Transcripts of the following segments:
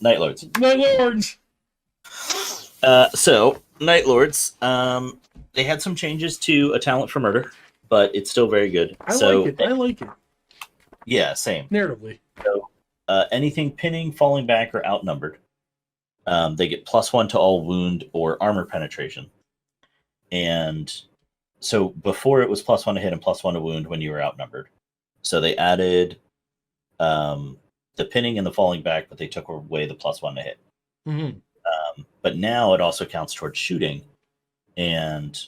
Night Lords. Night Lords! So Night Lords, they had some changes to a talent for murder, but it's still very good. I like it. Yeah, same. Narratively. So anything pinning, falling back, or outnumbered, they get +1 to all wound or armor penetration. And so before it was +1 to hit and +1 to wound when you were outnumbered. So they added the pinning and the falling back, but they took away the +1 to hit. Mm-hmm. But now it also counts towards shooting and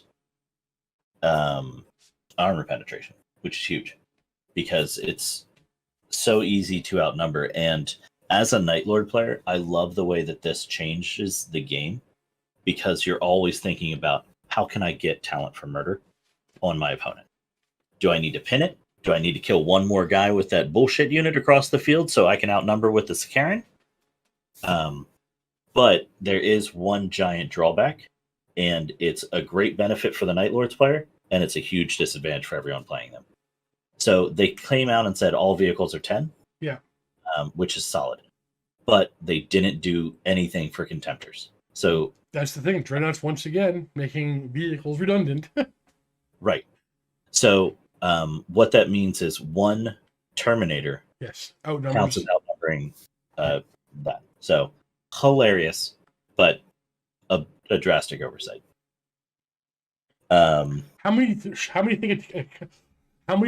armor penetration, which is huge because it's so easy to outnumber. And as a Night Lord player, I love the way that this changes the game because you're always thinking about how can I get talent for murder on my opponent? Do I need to pin it? Do I need to kill one more guy with that bullshit unit across the field so I can outnumber with the Sikaran? But there is one giant drawback, and it's a great benefit for the Night Lords player, and it's a huge disadvantage for everyone playing them. So they came out and said all vehicles are 10, Yeah. Which is solid. But they didn't do anything for Contemptors. So that's the thing. Dreadnoughts, once again, making vehicles redundant. right. So what that means is one Terminator counts as outnumbering that. So hilarious, but a drastic oversight. How many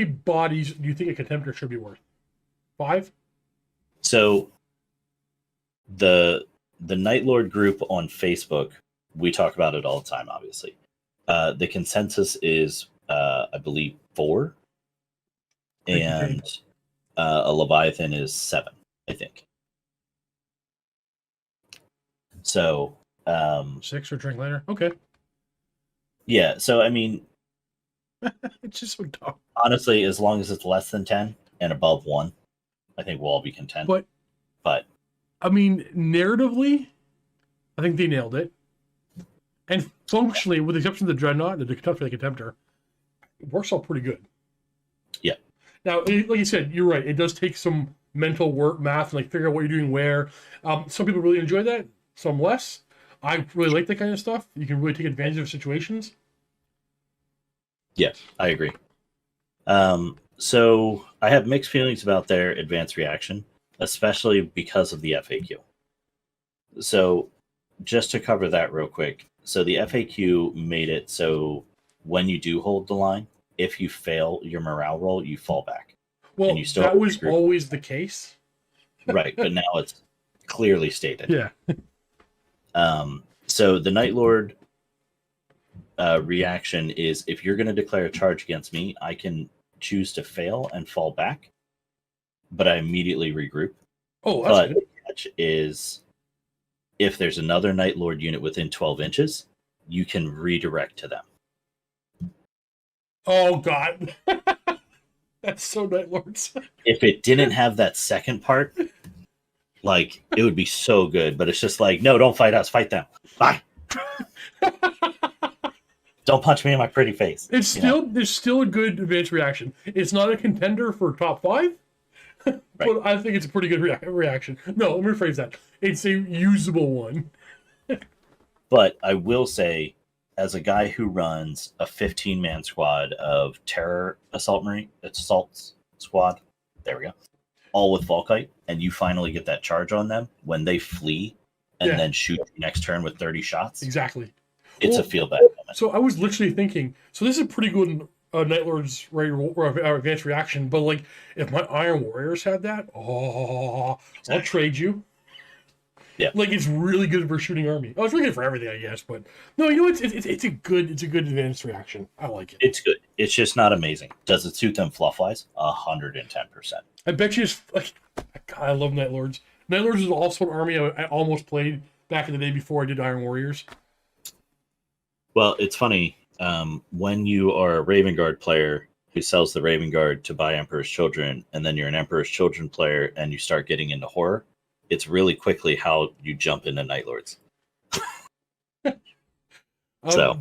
bodies do you think a Contemptor should be worth? 5? So the Night Lord group on Facebook, we talk about it all the time, obviously. The consensus is I believe 4. And a Leviathan is 7, I think. So 6 or drink later. Okay. Yeah, so I mean it's just so dumb. Honestly, as long as it's less than 10 and above 1, I think we'll all be content. But I mean, narratively, I think they nailed it. And functionally, with the exception of the Dreadnought and the Contemptor, it works all pretty good. Yeah. Now, like you said, you're right. It does take some mental work, math, and like figure out what you're doing where. Some people really enjoy that, some less. I really like that kind of stuff. You can really take advantage of situations. Yeah, I agree. So I have mixed feelings about their advanced reaction, especially because of the FAQ. So just to cover that real quick. So the FAQ made it so when you do hold the line, if you fail your morale roll, you fall back. Well, and you still that was always the case. Right, but now it's clearly stated. Yeah. So the Night Lord reaction is if you're going to declare a charge against me, I can choose to fail and fall back, but I immediately regroup. Oh, that's good. The catch is if there's another Night Lord unit within 12 inches, you can redirect to them. Oh, God. That's so Night Lords. If it didn't have that second part, like, it would be so good, but it's just like, no, don't fight us, fight them. Bye. Don't punch me in my pretty face. There's still a good advanced reaction. It's not a contender for top 5, but right. I think it's a pretty good reaction. No, let me rephrase that. It's a usable one. But I will say, as a guy who runs a 15-man squad of terror assault squad, there we go, all with Volkite, and you finally get that charge on them when they flee and then shoot next turn with 30 shots. Exactly. It's a feel bad moment. So I was literally thinking, so this is a pretty good Night Lord's advanced reaction, but like if my Iron Warriors had that, I'll trade you. Yeah, like it's really good for shooting army. Oh, it's really good for everything, I guess. But no, you know, it's a good advanced reaction. I like it. It's good. It's just not amazing. Does it suit them fluff wise? 110%. I bet you it's like, God, I love Night Lords. Night Lords is also an army I almost played back in the day before I did Iron Warriors. Well, it's funny. When you are a Raven Guard player who sells the Raven Guard to buy Emperor's Children, and then you're an Emperor's Children player and you start getting into horror, it's really quickly how you jump into Night Lords.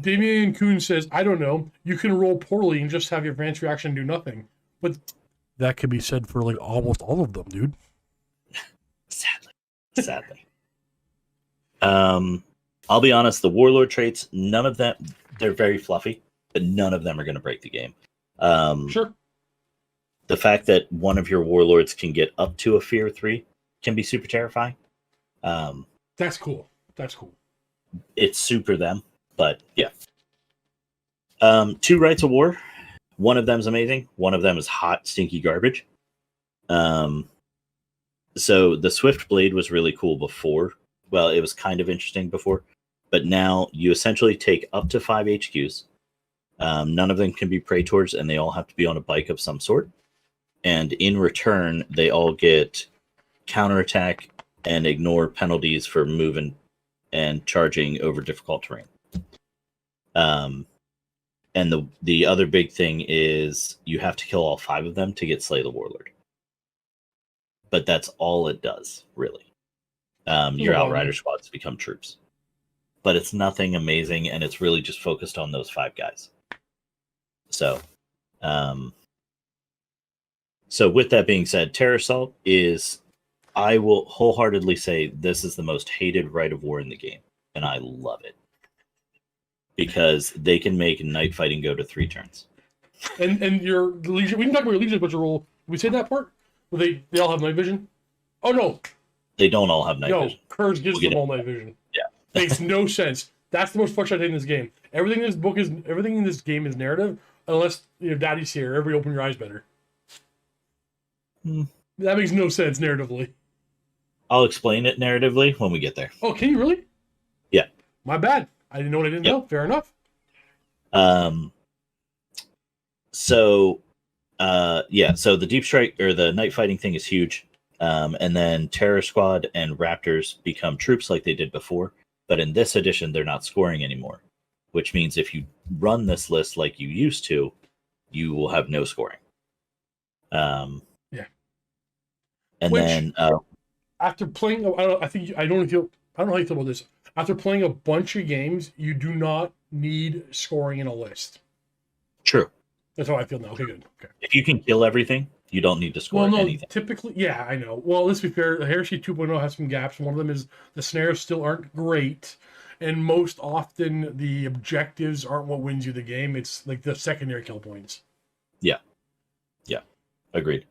Damian Kuhn says, I don't know. You can roll poorly and just have your advanced reaction do nothing. But that could be said for like almost all of them, dude. Sadly. sadly. I'll be honest, the warlord traits, none of them, they're very fluffy, but none of them are going to break the game. Sure. The fact that one of your warlords can get up to a fear 3 can be super terrifying. That's cool. That's cool. It's super them, but yeah. 2 rights of war. One of them's amazing. One of them is hot, stinky garbage. So the Swift Blade was really cool before. Well, it was kind of interesting before, but now you essentially take up to 5 HQs. None of them can be Praetors, and they all have to be on a bike of some sort. And in return, they all get counterattack and ignore penalties for moving and charging over difficult terrain. And the other big thing is you have to kill all 5 of them to get Slay the Warlord. But that's all it does, really. Your Outrider squads become troops. But it's nothing amazing, and it's really just focused on those 5 guys. So with that being said, Terror Assault is, I will wholeheartedly say, this is the most hated right of war in the game, and I love it. Because they can make night fighting go to 3 turns. And your Legion, we can talk about your Legion Butcher rule. Did we say that part? Well, they all have night vision? Oh, no. They don't all have night vision. No, Kurz gives them all night vision. Yeah. Makes no sense. That's the most frustrating thing in this game. Everything in this game is narrative, unless Daddy's here. Everybody open your eyes better. That makes no sense narratively. I'll explain it narratively when we get there. Oh, can you really? Yeah. My bad. I didn't know what I didn't know. Fair enough. So the Deep Strike or the night fighting thing is huge. And then Terror Squad and Raptors become troops like they did before. But in this edition, they're not scoring anymore, which means if you run this list like you used to, you will have no scoring. Yeah. And which, then after playing, I don't know how you feel about this. After playing a bunch of games, you do not need scoring in a list. True. That's how I feel now. Okay, good. Okay. If you can kill everything, you don't need to score anything. Typically, yeah, I know. Well, let's be fair. The Heresy 2.0 has some gaps. One of them is the snares still aren't great. And most often, the objectives aren't what wins you the game. It's like the secondary kill points. Yeah. Yeah. Agreed.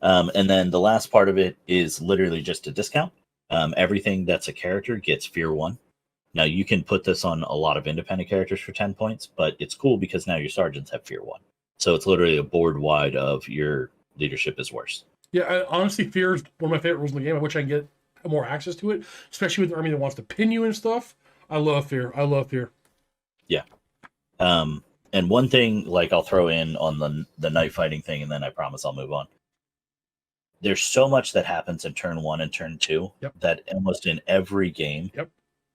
And then the last part of it is literally just a discount. Everything that's a character gets Fear 1. Now, you can put this on a lot of independent characters for 10 points, but it's cool because now your sergeants have Fear 1. So it's literally a board wide of your leadership is worse. Yeah, honestly, Fear is one of my favorite rules in the game. I wish I could get more access to it, especially with the army that wants to pin you and stuff. I love Fear. Yeah. And one thing, like, I'll throw in on the night fighting thing, and then I promise I'll move on. There's so much that happens in turn 1 and turn 2 that almost in every game,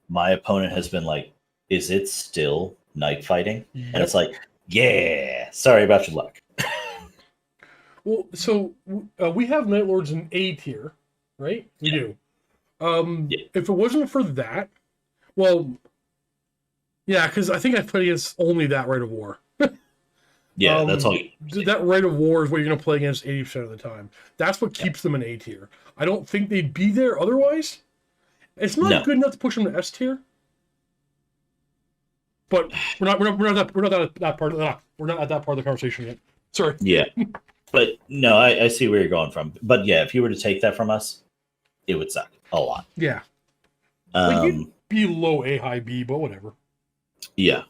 my opponent has been like, is it still night fighting? And it's like, yeah, sorry about your luck. Well, so we have Night Lords in A tier, right? We do. If it wasn't for that, well, yeah, because I think I played against only that Rite of War. Yeah, that's all. That Rite of War is what you're going to play against 80% of the time. That's what keeps them in A tier. I don't think they'd be there otherwise. It's not good enough to push them to S tier. But we're not at that part of the conversation yet. Sorry. Yeah, but no, I see where you're going from. But yeah, if you were to take that from us, it would suck a lot. Yeah. You'd be low A, high B, but whatever. Yeah.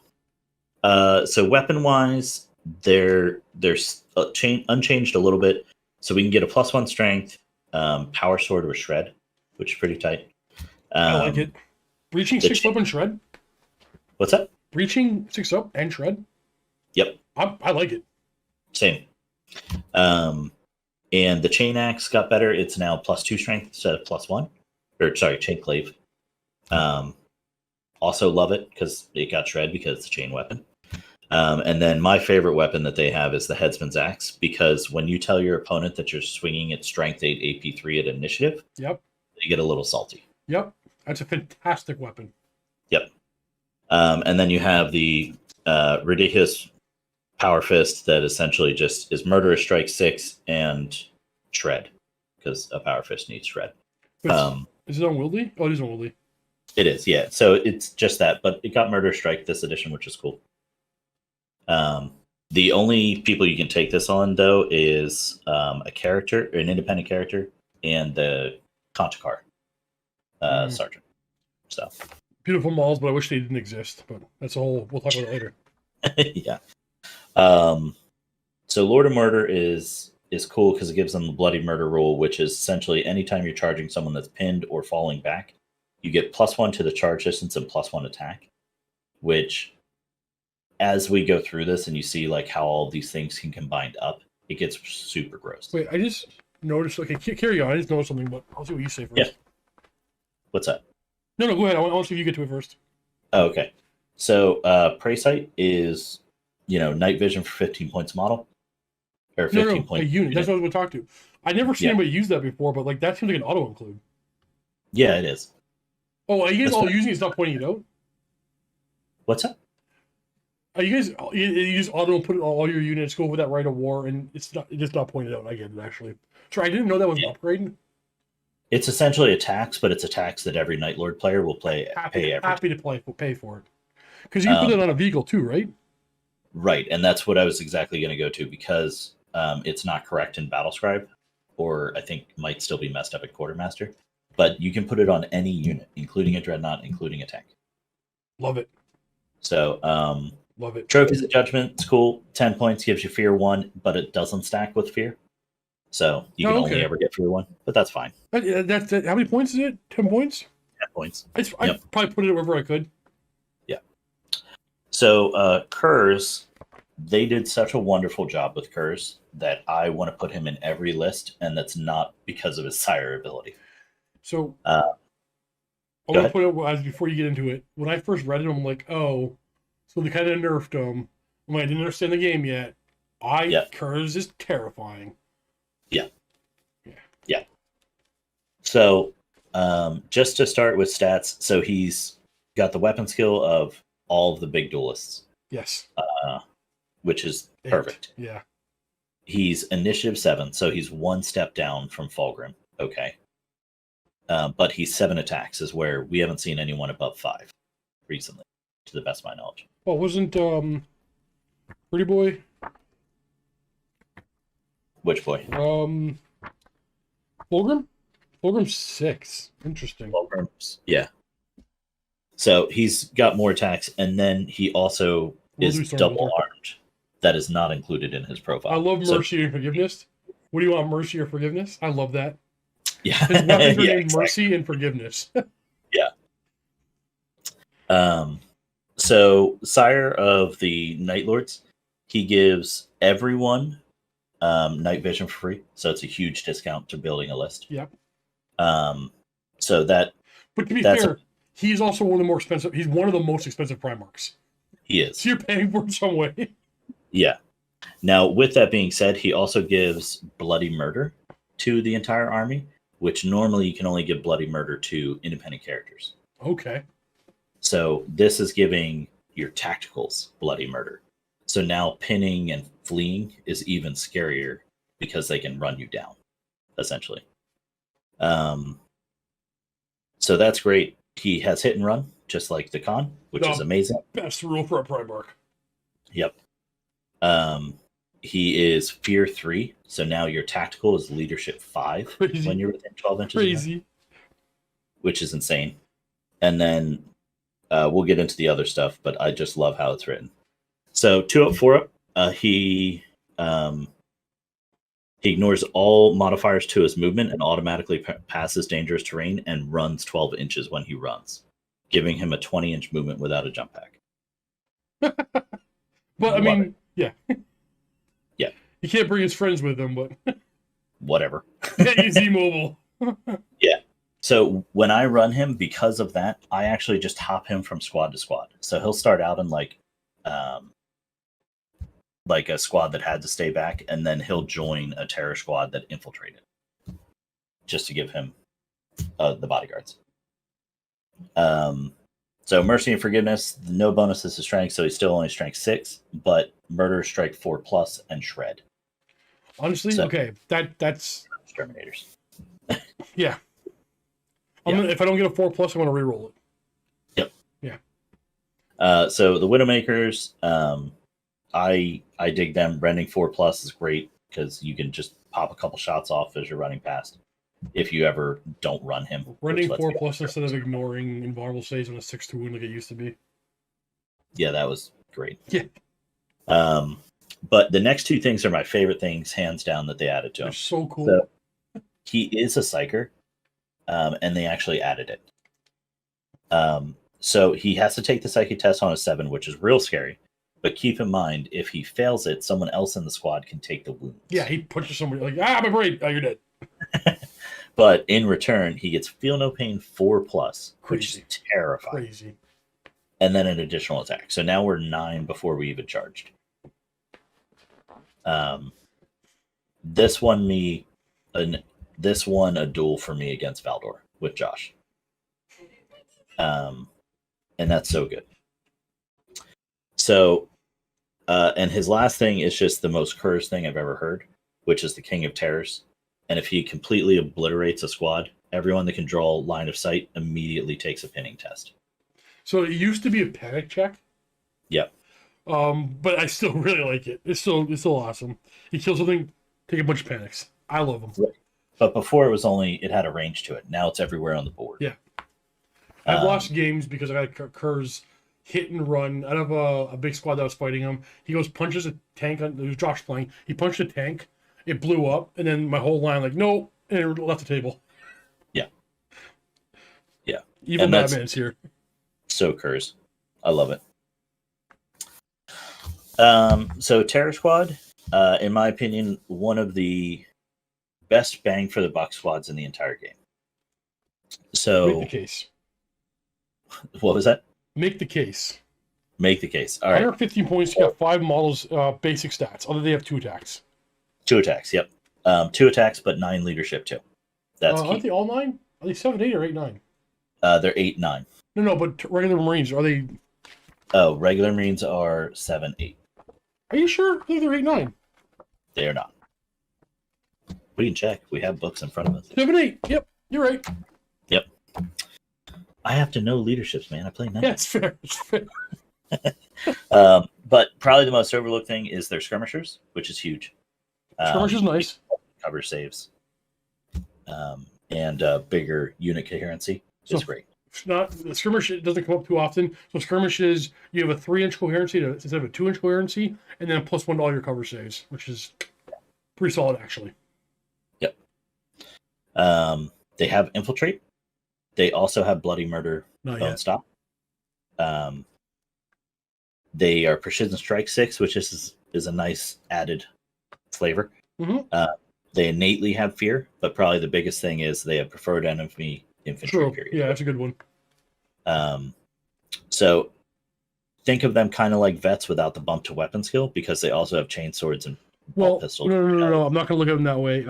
So weapon wise, they're unchanged a little bit. So we can get a +1 strength, power sword or shred, which is pretty tight. I like it. Breaching 6 up and shred. What's that? Breaching 6 up and shred. Yep. I like it. Same. And the chain axe got better. It's now +2 strength instead of +1. Or sorry, chain glaive. Also love it because it got shred because it's a chain weapon. And then my favorite weapon that they have is the headsman's axe, because when you tell your opponent that you're swinging at strength 8 AP3 at initiative, they get a little salty. Yep. That's a fantastic weapon. Yep. And then you have the ridiculous power fist that essentially just is murderous strike 6 and shred, because a power fist needs shred. Is it unwieldy? Oh, it is unwieldy. It is, yeah. So it's just that, but it got Murder Strike this edition, which is cool. The only people you can take this on, though, is a character, an independent character, and the Contakar sergeant. So beautiful models, but I wish they didn't exist. But that's a whole. We'll talk about it later. Yeah. So Lord of Murder is cool because it gives them the Bloody Murder rule, which is essentially anytime you're charging someone that's pinned or falling back, you get +1 to the charge distance and +1 attack, which, as we go through this and you see like how all these things can combine up, it gets super gross. Wait, I just noticed. Okay, carry on. I just noticed something, but I'll see what you say first. Yeah. What's that? No, go ahead. I want to see if you get to it first. Oh, okay. So Prey Sight is, night vision for 15 points model. Or 15 points. A unit. That's what I was going to talk to. I never seen anybody use that before, but like that seems like an auto include. Yeah, it is. Oh, are you guys all using it? It's not pointing it out? What's that? Are you guys you just auto put it on all your units, go with that Rite of War, and it's just not pointed out. I get it actually. Sorry, I didn't know that was an upgrade. It's essentially attacks, but it's attacks that every Night Lord player will pay every happy to pay for it. Because you can put it on a vehicle too, right? Right, and that's what I was exactly going to go to, because it's not correct in Battlescribe, or I think might still be messed up at Quartermaster. But you can put it on any unit, including a Dreadnought, including a tank. Love it. So, love it. Trophies of Judgment, it's cool. 10 points gives you Fear 1, but it doesn't stack with Fear. So you can only ever get Fear 1, but that's fine. That's how many points is it? 10 points? 10 points. I'd probably put it wherever I could. Yeah. So Kurz, they did such a wonderful job with Kurz that I want to put him in every list, and that's not because of his sire ability. So I want to put it before you get into it. When I first read it, I'm like, oh, so they kind of nerfed him. When I didn't understand the game yet, Kurz is terrifying. Yeah. So just to start with stats, so he's got the weapon skill of all of the big duelists. Yes. Which is perfect. Yeah. He's initiative 7, so he's one step down from Fulgrim. Okay. But he's 7 attacks, is where we haven't seen anyone above 5 recently, to the best of my knowledge. Well, wasn't Pretty Boy? Which boy? Fulgrim? Fulgrim's 6. Interesting. Fulgrim's, yeah. So he's got more attacks, and then he also is double armed. That is not included in his profile. I love Mercy and Forgiveness. What do you want, Mercy or Forgiveness? I love that. Yeah. His weapons are named Mercy and Forgiveness. Yeah. So Sire of the Night Lords, he gives everyone night vision for free. So it's a huge discount to building a list. Yep. So that. But to be fair, he's also one of the more expensive. He's one of the most expensive Primarchs. He is. So you're paying for it some way. Yeah. Now, with that being said, he also gives Bloody Murder to the entire army, which normally you can only give Bloody Murder to independent characters. Okay. So this is giving your tacticals Bloody Murder. So now pinning and fleeing is even scarier because they can run you down, essentially. So that's great. He has hit and run, just like the Khan, which is amazing. Best rule for a Primarch. Yep. He is Fear 3, so now your tactical is Leadership 5 when you're within 12 inches. Crazy. Which is insane. And then we'll get into the other stuff, but I just love how it's written. So 2 up, 4 up, he ignores all modifiers to his movement and automatically passes dangerous terrain and runs 12 inches when he runs, giving him a 20-inch movement without a jump pack. But I mean, yeah. Yeah. He can't bring his friends with him, but whatever. Easy mobile. Yeah. So when I run him, because of that, I actually just hop him from squad to squad. So he'll start out in like a squad that had to stay back, and then he'll join a terror squad that infiltrated, just to give him the bodyguards. So Mercy and Forgiveness, no bonuses to strength, so he's still only strength 6, but Murder, strike 4+, and Shred. Honestly, okay, that's Exterminators. Yeah. If I don't get a 4+, I'm gonna reroll it. Yep. Yeah. So the Widowmakers, I dig them. Rending 4+ is great because you can just pop a couple shots off as you're running past. If you ever don't run him, Rending 4+ instead of ignoring invulnerable saves on a 6 to wound like it used to be. Yeah, that was great. Yeah. But the next two things are my favorite things, hands down, that they added to him. They're so cool. So, he is a psyker, and they actually added it. So he has to take the psychic test on a 7, which is real scary. But keep in mind, if he fails it, someone else in the squad can take the wounds. Yeah, he punches somebody like, my brain, you're dead. But in return, he gets feel no pain 4+, which is terrifying. Crazy. And then an additional attack. So now we're 9 before we even charged. This won a duel for me against Valdor with Josh. And that's so good. So, and his last thing is just the most cursed thing I've ever heard, which is the King of Terrors. And if he completely obliterates a squad, everyone that can draw line of sight immediately takes a pinning test. So it used to be a panic check. Yep. But I still really like it. It's still awesome. He kills something, take a bunch of panics. I love him. Right. But before it had a range to it. Now it's everywhere on the board. Yeah. I've lost games because I had Kerr's hit and run out of a big squad that was fighting him. He goes, punches a tank. It was Josh playing. He punched a tank. It blew up. And then my whole line, like, no. And it left the table. Yeah. Yeah. Evil Batman's here. So Kurz. I love it. So Terror Squad, in my opinion, one of the best bang for the buck squads in the entire game. So make the case. What was that? Make the case. Make the case. All right. 115 points. You got 5 models. Basic stats. Other they have 2 attacks. 2 attacks. Yep. 2 attacks, but 9 leadership too. That's key. Aren't they all 9? Are they 7, 8, or 8, 9? They're 8, 9. No, but regular Marines, are they? Oh, regular Marines are 7, 8. Are you sure? I think they're 8, 9. They are not. We can check. We have books in front of us. 7, 8. Yep, you're right. Yep. I have to know leaderships, man. I play 9. Yeah, it's fair. It's fair. But probably the most overlooked thing is their skirmishers, which is huge. Skirmishers nice. Cover saves. And bigger unit coherency is great. The skirmish doesn't come up too often. So skirmish is you have a 3-inch coherency instead of a 2-inch coherency, and then a +1 to all your cover saves, which is pretty solid actually. Yep. They have infiltrate. They also have bloody murder. Don't stop. They are precision strike 6, which is a nice added flavor. Mm-hmm. They innately have fear, but probably the biggest thing is they have preferred enemy infantry. Period. Yeah, that's a good one. So think of them kind of like vets without the bump to weapon skill, because they also have chain swords and pistols. No. I'm not going to look at them that way.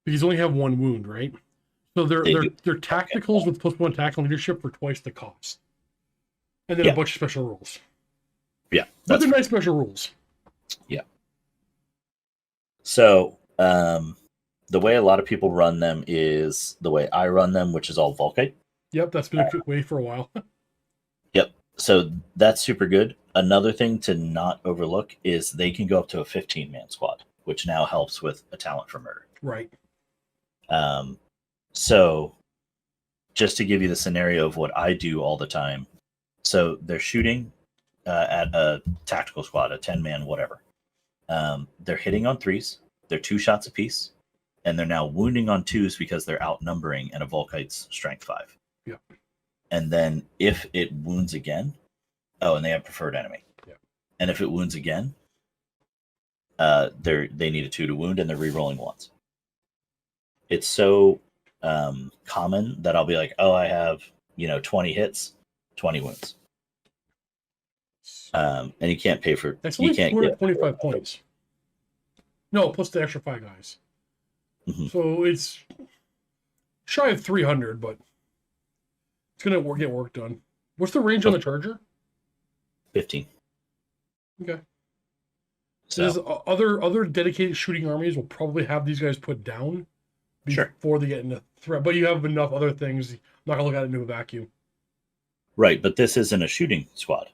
Because they only have 1 wound, right? So they're tacticals with +1 attack and leadership for twice the cost, and then a bunch of special rules. Yeah, but they're nice special rules. Yeah. So the way a lot of people run them is the way I run them, which is all Volkite. Yep, that's been a good way for a while. Yep. So that's super good. Another thing to not overlook is they can go up to a 15-man squad, which now helps with a talent for murder. Right. So just to give you the scenario of what I do all the time. So they're shooting at a tactical squad, a 10-man, whatever. They're hitting on 3s. They're 2 shots apiece. And they're now wounding on 2s because they're outnumbering and a Volkite's strength 5. Yep. And then if it wounds again, and they have preferred enemy. Yep. And if it wounds again, they need a 2 to wound, and they're re-rolling once. It's so common that I'll be like, I have 20 hits, 20 wounds. And you can't pay for. That's only 425 points. No, plus the extra 5 guys. Mm-hmm. So it's shy of 300, but it's gonna get work done. What's the range on the Charger? 15. Okay. So other dedicated shooting armies will probably have these guys put down before they get into threat. But you have enough other things. I'm not gonna look at it into a vacuum. Right, but this isn't a shooting squad.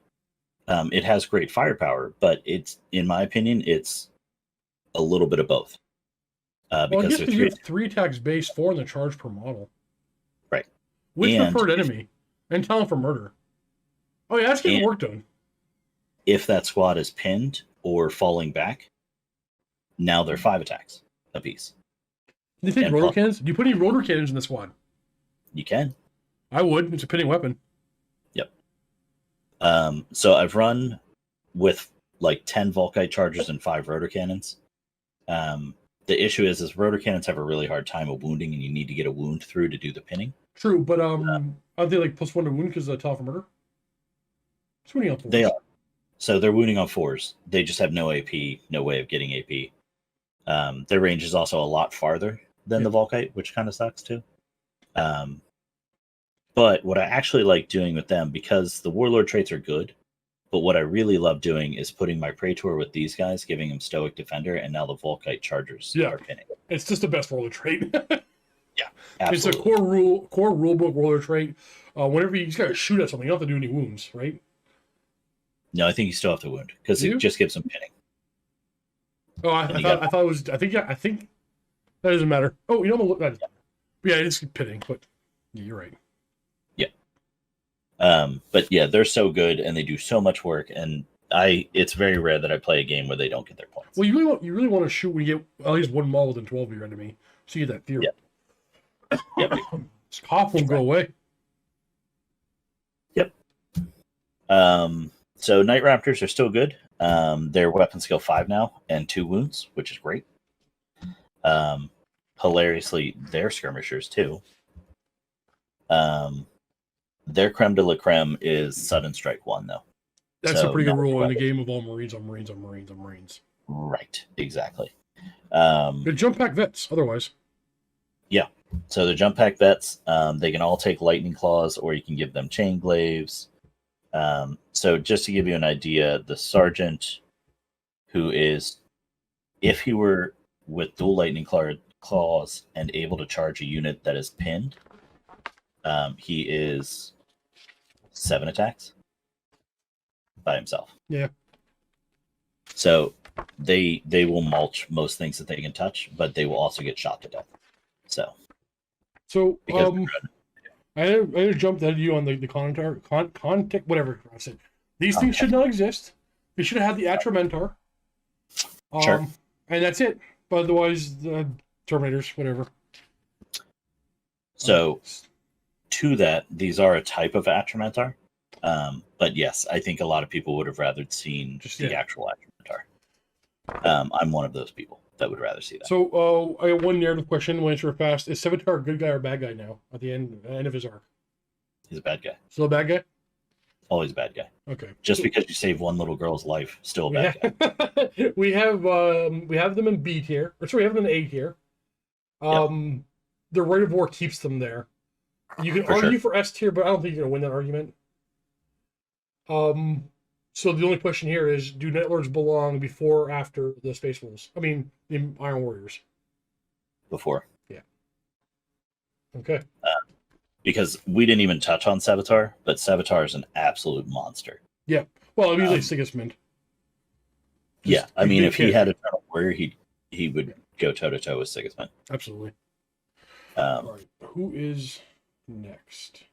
It has great firepower, but it's, in my opinion, it's a little bit of both. Well, I Because guess they're you have 3 attacks base, 4 in the charge per model. right, With and preferred enemy and talent for murder. Oh yeah, that's getting work done. if that squad is pinned or falling back, now they're 5 attacks apiece. Do you take And rotor plus- cannons? Do you put any rotor cannons in the squad? You can. I would. It's a pinning weapon. Yep. So I've run with like 10 Volkite chargers and 5 rotor cannons. The issue is rotor cannons have a really hard time of wounding, and you need to get a wound through to do the pinning. True, but are they like +1 to wound because of the talent for murder? It's wounding on 4s. They are. So they're wounding on 4s. They just have no AP, no way of getting AP. Their range is also a lot farther than the Volkite, which kind of sucks too. But what I actually like doing with them, because the Warlord traits are good, but what I really love doing is putting my Praetor with these guys, giving them Stoic Defender, and now the Volkite Chargers are pinning. It's just the best Warlord trait. Yeah, absolutely. It's a core rulebook Warlord trait. Whenever you just gotta shoot at something, you don't have to do any wounds, right? No, I think you still have to wound, because it just gives them pinning. Oh, I thought it was. I think that doesn't matter. Oh, you know what? Yeah, it's pinning, but yeah, you're right. But yeah, they're so good and they do so much work, and it's very rare that I play a game where they don't get their points. Well, you really want to shoot when you get at least one model within 12 of your enemy, so you get that fear. Yep. This cough won't go away. Yep. So Night Raptors are still good. They're weapon skill 5 now and 2 wounds, which is great. Hilariously, they're skirmishers too. Their creme de la creme is sudden strike 1 though. That's a pretty good rule in the game of all Marines on Marines on Marines on Marines. Right, exactly. Good jump pack vets, otherwise. Yeah, so the jump pack vets, they can all take lightning claws, or you can give them chain glaives. So just to give you an idea, the sergeant, who is, if he were with dual lightning claws and able to charge a unit that is pinned, he is 7 attacks by himself. Yeah. So they will mulch most things that they can touch, but they will also get shot to death. So I had to jump ahead of you on the contact, whatever I said. These things should not exist. We should have had the Atramentar. Sure. And that's it. But otherwise, the Terminators, whatever. So to that, these are a type of Atramentar. But yes, I think a lot of people would have rather seen the actual Atramentar. I'm one of those people that would rather see that. So I have one narrative question. We'll answer it fast. Is Sevatar a good guy or bad guy now at the end of his arc? He's a bad guy. Still a bad guy? Always a bad guy. Okay. Just because you save one little girl's life, still a bad guy. we have them in B tier. Or sorry, we have them in A tier. The Rite of War keeps them there. You can argue for S tier, but I don't think you're gonna win that argument. So the only question here is, do Night Lords belong before or after the Space Wolves? I mean, the Iron Warriors. Before. Yeah. Okay. Because we didn't even touch on Sevatar, but Sevatar is an absolute monster. Yeah. Well, I mean, like Sigismund. Yeah, I mean, if he had a Eternal Warrior, he would go toe-to-toe with Sigismund. Absolutely. All right. Who is next?